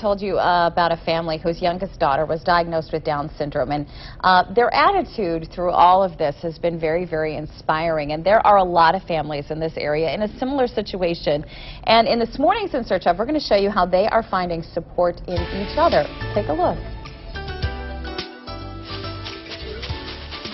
told you about a family whose youngest daughter was diagnosed with Down syndrome, and their attitude through all of this has been very, very inspiring. And there are a lot of families in this area in a similar situation. And in this morning's In Search Of, we're going to show you how they are finding support in each other. Take a look.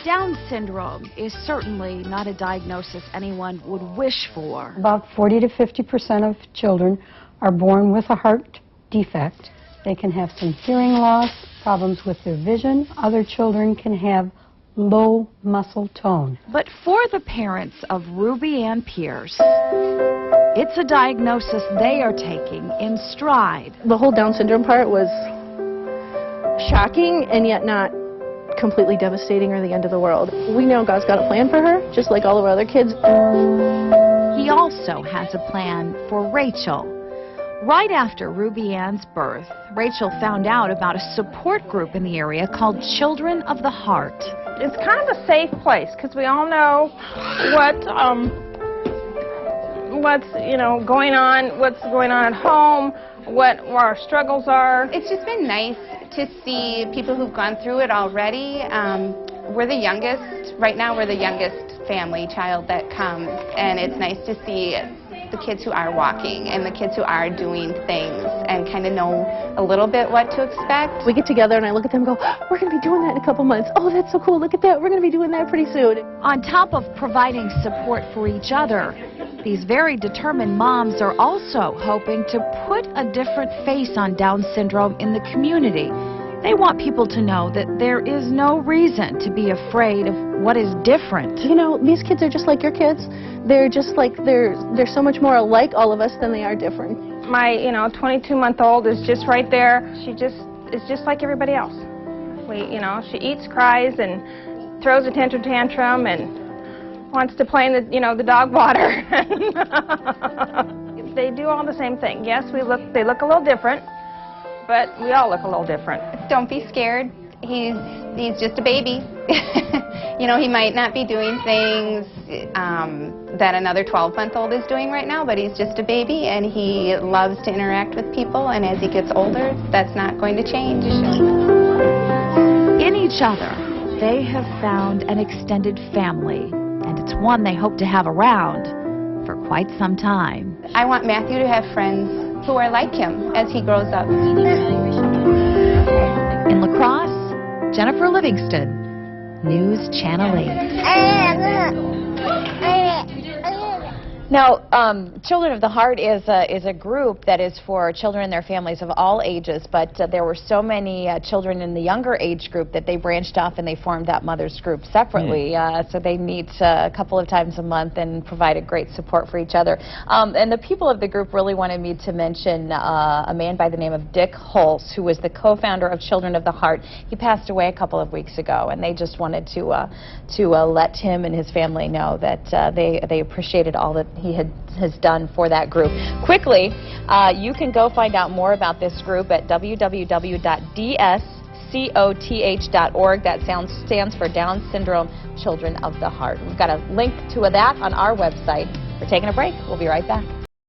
Down syndrome is certainly not a diagnosis anyone would wish for. About 40 to 50% of children are born with a heart defect. They can have some hearing loss, problems with their vision. Other children can have low muscle tone. But for the parents of Rubyanne Pierce, it's a diagnosis they are taking in stride. The whole Down syndrome part was shocking and yet not completely devastating or the end of the world. We know God's got a plan for her, just like all of our other kids. He also has a plan for Rachel. Right after Rubyanne's birth, Rachel found out about a support group in the area called Children of the Heart. It's kind of a safe place because we all know what's going on at home, what our struggles are. It's just been nice to see people who've gone through it already. We're the youngest, right now we're the youngest family child that comes, and it's nice to see the kids who are walking and the kids who are doing things and kind of know a little bit what to expect. We get together and I look at them and go, we're going to be doing that in a couple months. Oh, that's so cool, look at that, we're going to be doing that pretty soon. On top of providing support for each other, these very determined moms are also hoping to put a different face on Down syndrome in the community. They want people to know that there is no reason to be afraid of what is different. You know, these kids are just like your kids. They're just like, they're so much more alike all of us than they are different. My, 22-month-old is just right there. She is just like everybody else. She eats, cries, and throws a tantrum and wants to play in the dog water. They do all the same thing. Yes, they look a little different, but we all look a little different. Don't be scared. He's just a baby. He might not be doing things that another 12-month-old is doing right now, but he's just a baby, and he loves to interact with people, and as he gets older, that's not going to change. In each other, they have found an extended family, and it's one they hope to have around for quite some time. I want Matthew to have friends who are like him as he grows up. In La Crosse, Jennifer Livingston, News Channel 8. Now, Children of the Heart is a group that is for children and their families of all ages, but there were so many children in the younger age group that they branched off and they formed that mother's group separately. So they meet a couple of times a month and provided great support for each other. And the people of the group really wanted me to mention a man by the name of Dick Holtz, who was the co-founder of Children of the Heart. He passed away a couple of weeks ago, and they just wanted to let him and his family know that they appreciated all that he has done for that group. Quickly, you can go find out more about this group at www.dscoth.org. That stands for Down Syndrome Children of the Heart. We've got a link to that on our website. We're taking a break. We'll be right back.